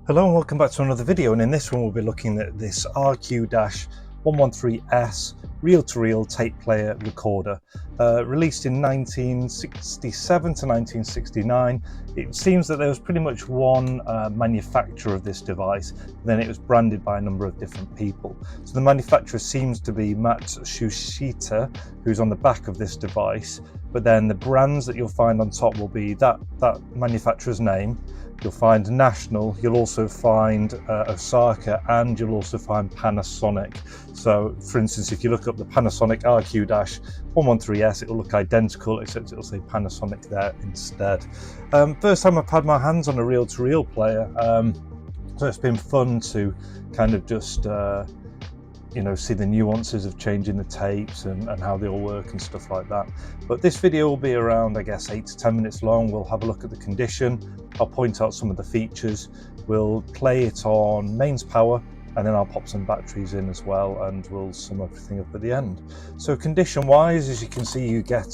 Hello and welcome back to another video, and in this one we'll be looking at this RQ-113S reel-to-reel tape player recorder. Released in 1967 to 1969. It seems that there was pretty much one manufacturer of this device, then it was branded by a number of different people. So the manufacturer seems to be Matsushita, who's on the back of this device, but then the brands that you'll find on top will be that manufacturer's name. You'll find National, you'll also find Osaka, and you'll also find Panasonic. So for instance, if you look up the Panasonic RQ-113S, it will look identical, except it'll say Panasonic there instead. First time I've had my hands on a reel-to-reel player, so it's been fun to kind of just see the nuances of changing the tapes and how they all work and stuff like that. But this video will be around, I guess, 8 to 10 minutes long. We'll have a look at the condition, I'll point out some of the features, we'll play it on mains power, and then I'll pop some batteries in as well, and we'll sum everything up at the end. So condition wise, as you can see, you get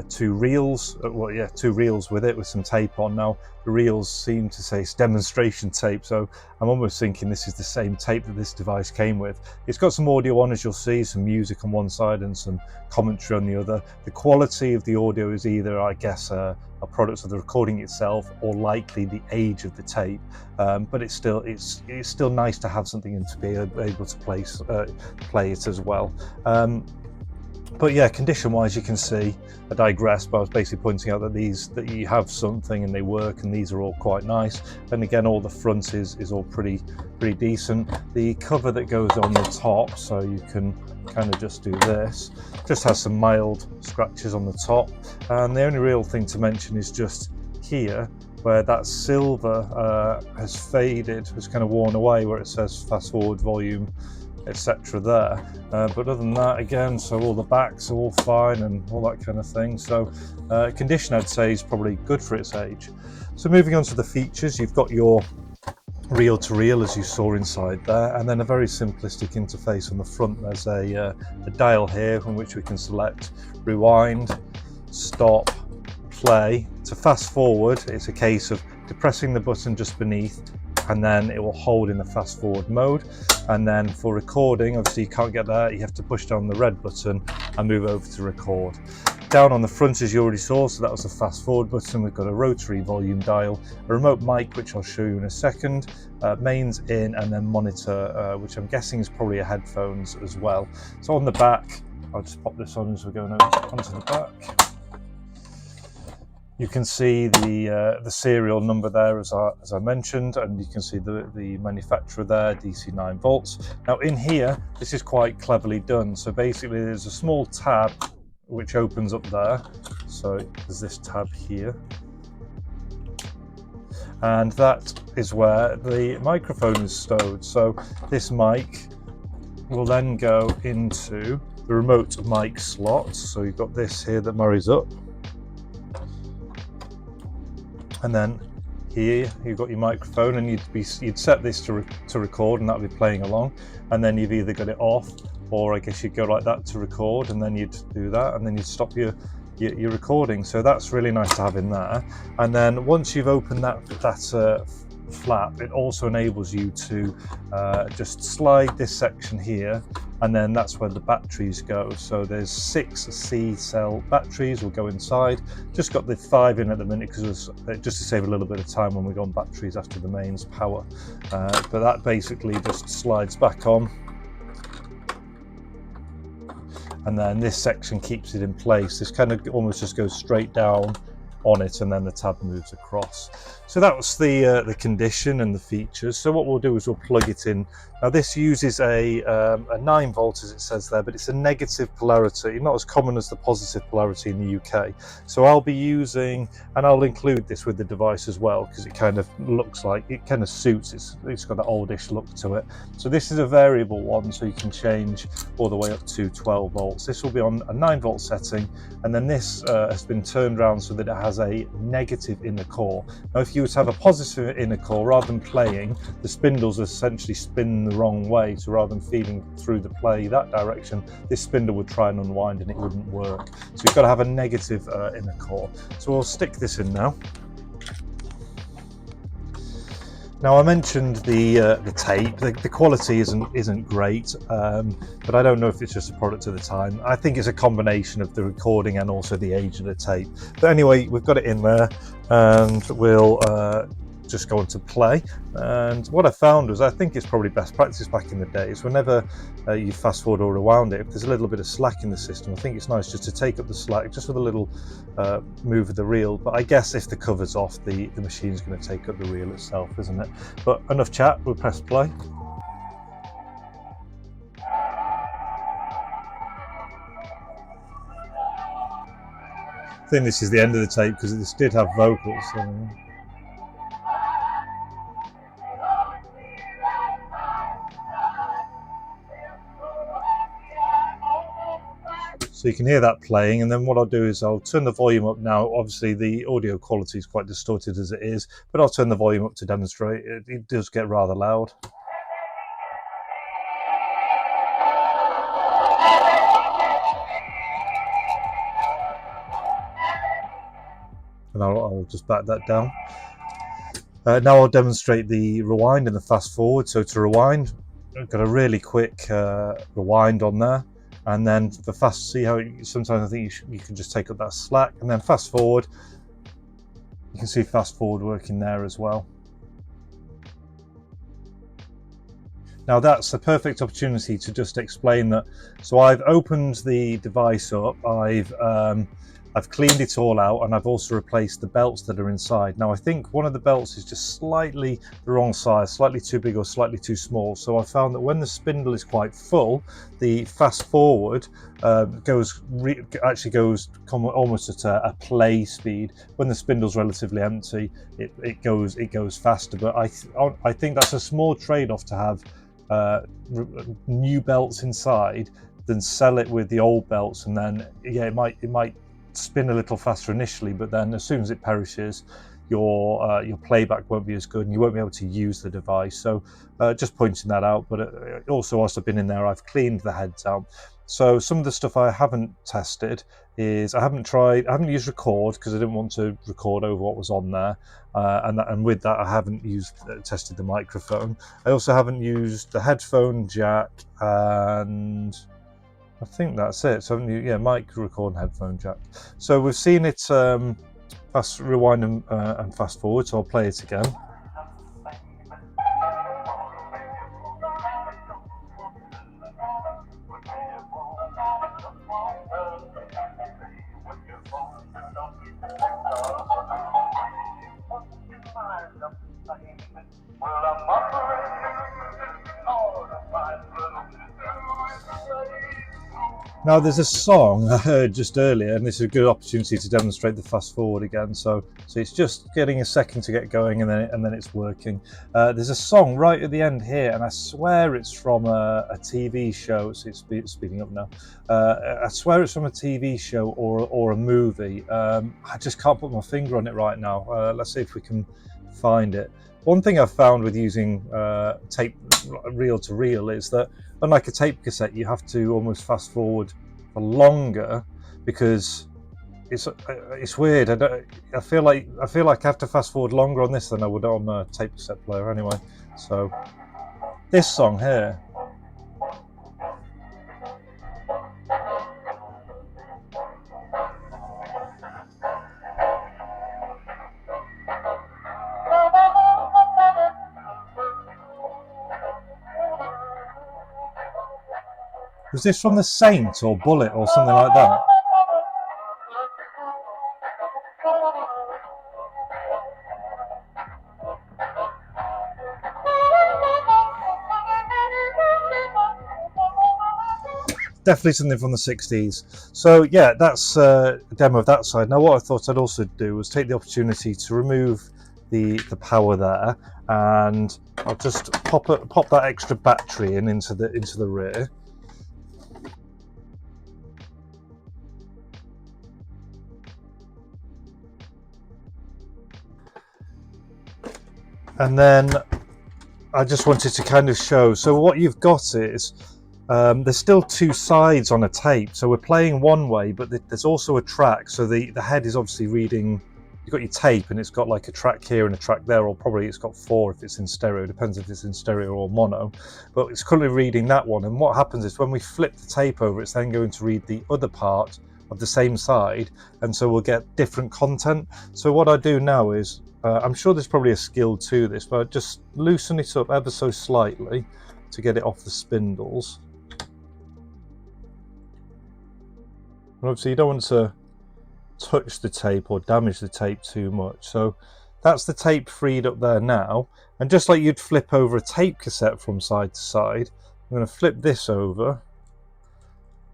two reels with it, with some tape on. Now the reels seem to say it's demonstration tape, so I'm almost thinking this is the same tape that this device came with. It's got some audio on, as you'll see, some music on one side and some commentary on the other. The quality of the audio is either, I guess, a product of the recording itself, or likely the age of the tape, but it's still nice to have something and to be able to play it as well. But yeah, condition wise, you can see, I digress, but I was basically pointing out that you have something and they work, and these are all quite nice. And again, all the front is all pretty decent. The cover that goes on the top, so you can kind of just do this, just has some mild scratches on the top. And the only real thing to mention is just here, where that silver has faded, has kind of worn away, where it says fast forward volume, etc. there, but other than that, again, so all the backs are all fine and all that kind of thing. So condition, I'd say, is probably good for its age. So moving on to the features, you've got your reel to reel, as you saw inside there, and then a very simplistic interface on the front. There's a dial here from which we can select rewind, stop, play. To fast forward, it's a case of depressing the button just beneath, and then it will hold in the fast forward mode. And then for recording, obviously you can't get there, you have to push down the red button and move over to record. Down on the front, as you already saw, so that was the fast forward button. We've got a rotary volume dial, a remote mic, which I'll show you in a second, mains in, and then monitor, which I'm guessing is probably a headphones as well. So on the back, I'll just pop this on as we're going onto the back. You can see the serial number there, as I mentioned, and you can see the manufacturer there, DC 9 volts. Now in here, this is quite cleverly done. So basically there's a small tab which opens up there. So there's this tab here. And that is where the microphone is stowed. So this mic will then go into the remote mic slot. So you've got this here that marries up. And then here you've got your microphone, and you'd set this to record, and that would be playing along. And then you've either got it off, or I guess you'd go like that to record, and then you'd do that, and then you'd stop your recording. So that's really nice to have in there. And then once you've opened that flap, it also enables you to just slide this section here, and then that's where the batteries go. So there's 6 C-cell batteries will go inside. Just got the 5 in at the minute because just to save a little bit of time when we go on batteries after the mains power. But that basically just slides back on, and then this section keeps it in place. This kind of almost just goes straight down on it, and then the tab moves across. So that was the condition and the features. So what we'll do is we'll plug it in. Now this uses a 9 volt, as it says there, but it's a negative polarity, not as common as the positive polarity in the UK. So I'll be using, and I'll include this with the device as well, because it kind of looks like, it kind of suits, it's got an oldish look to it. So this is a variable one, so you can change all the way up to 12 volts. This will be on a 9 volt setting, and then this has been turned around so that it has a negative inner core. Now if you were to have a positive inner core, rather than playing, the spindles essentially spin the wrong way. So rather than feeding through the play that direction, this spindle would try and unwind and it wouldn't work. So you've got to have a negative inner core. So we'll stick this in now. Now I mentioned the tape. The quality isn't great, but I don't know if it's just a product of the time. I think it's a combination of the recording and also the age of the tape. But anyway, we've got it in there, and we'll just go on to play. And what I found was, I think it's probably best practice back in the days, whenever you fast forward or rewound it, if there's a little bit of slack in the system, I think it's nice just to take up the slack just with a little move of the reel. But I guess if the cover's off, the machine's going to take up the reel itself, isn't it? But enough chat, we'll press play. I think this is the end of the tape because this did have vocals. So you can hear that playing, and then what I'll do is I'll turn the volume up now. Obviously the audio quality is quite distorted as it is, but I'll turn the volume up to demonstrate. It does get rather loud. And I'll just back that down. Now I'll demonstrate the rewind and the fast forward. So to rewind, I've got a really quick rewind on there. And then the fast, see how sometimes I think you can just take up that slack, and then fast forward, you can see fast forward working there as well. Now that's a perfect opportunity to just explain that. So I've opened the device up, I've cleaned it all out, and I've also replaced the belts that are inside. Now I think one of the belts is just slightly the wrong size, slightly too big or slightly too small. So I found that when the spindle is quite full, the fast forward actually goes almost at a play speed. When the spindle's relatively empty, it goes faster. But I think that's a small trade-off to have new belts inside than sell it with the old belts, and then yeah, it might spin a little faster initially, but then as soon as it perishes, your playback won't be as good and you won't be able to use the device. So just pointing that out. But also, whilst I've been in there, I've cleaned the heads out. So some of the stuff I haven't tested is I haven't used record because I didn't want to record over what was on there, and with that I haven't tested the microphone. I also haven't used the headphone jack, and I think that's it. So yeah, mic, record, and headphone jack. So we've seen it fast rewind and fast forward. So I'll play it again. Now there's a song I heard just earlier, and this is a good opportunity to demonstrate the fast forward again. So it's just getting a second to get going, and then it's working. There's a song right at the end here, and I swear it's from a TV show. So it's speeding up now. I swear it's from a TV show or a movie. I just can't put my finger on it right now. Let's see if we can find it. One thing I've found with using tape reel to reel is that, unlike a tape cassette, you have to almost fast forward for longer because it's weird. I feel like I have to fast forward longer on this than I would on a tape cassette player anyway. So this song here. Was this from The Saint or Bullet or something like that? Definitely something from the 60s. So yeah, that's a demo of that side. Now what I thought I'd also do was take the opportunity to remove the power there, and I'll just pop that extra battery into the rear. And then I just wanted to kind of show, so what you've got is there's still two sides on a tape, so we're playing one way, but there's also a track, so the head is obviously reading you've got your tape and it's got like a track here and a track there, or probably it's got 4 if it's in stereo, depends if it's in stereo or mono, but it's currently reading that one. And what happens is when we flip the tape over, it's then going to read the other part of the same side, and so we'll get different content. So what I do now is, I'm sure there's probably a skill to this, but I just loosen it up ever so slightly to get it off the spindles. And obviously you don't want to touch the tape or damage the tape too much. So that's the tape freed up there now, and just like you'd flip over a tape cassette from side to side, I'm going to flip this over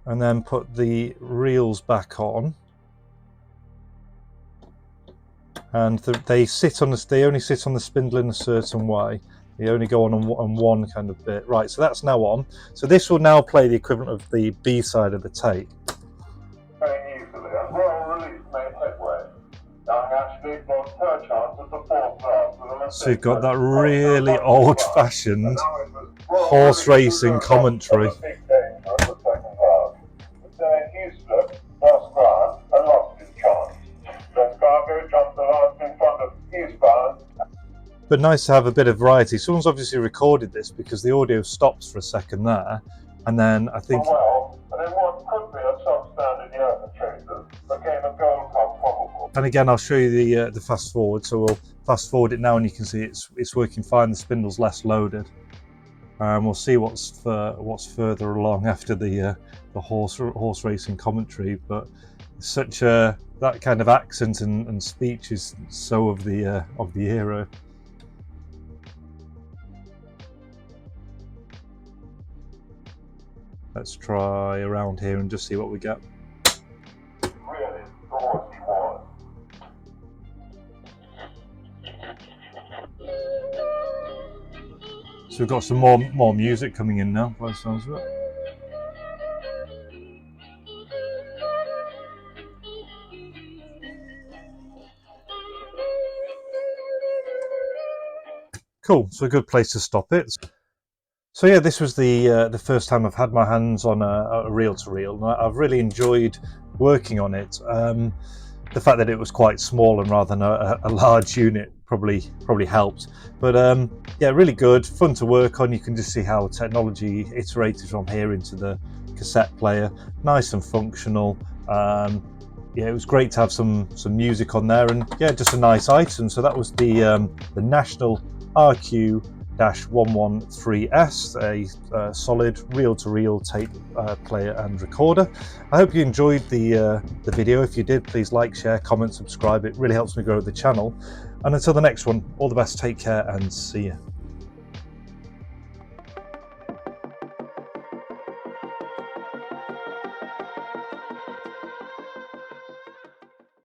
and then put the reels back on. And they only sit on the spindle in a certain way. They only go on one kind of bit. Right, so that's now on. So this will now play the equivalent of the B side of the tape. Very easily, and Royal Release made headway. Young Ashley lost her chance at the 4th class. So you've got that really old-fashioned horse racing commentary. But nice to have a bit of variety. Someone's obviously recorded this because the audio stops for a second there, and then I think. Well, and in what could be a substandard Yoga chaser became a Gold Cup probable. And again, I'll show you the fast forward. So we'll fast forward it now, and you can see it's working fine. The spindle's less loaded. We'll see what's further along after the horse racing commentary. But such that kind of accent and speech is so of the era. Let's try around here and just see what we get. Really, of he was. So we've got some more music coming in now, by the sounds of it. Cool, so a good place to stop it. So yeah, this was the first time I've had my hands on a reel-to-reel, and I've really enjoyed working on it. The fact that it was quite small and rather than a large unit probably helped. But yeah, really good, fun to work on. You can just see how technology iterated from here into the cassette player. Nice and functional. Yeah, it was great to have some music on there, and yeah, just a nice item. So that was the National RQ-113S, a solid reel-to-reel tape player and recorder. I hope you enjoyed the video. If you did, please like, share, comment, subscribe. It really helps me grow the channel. And until the next one, all the best, take care, and see you.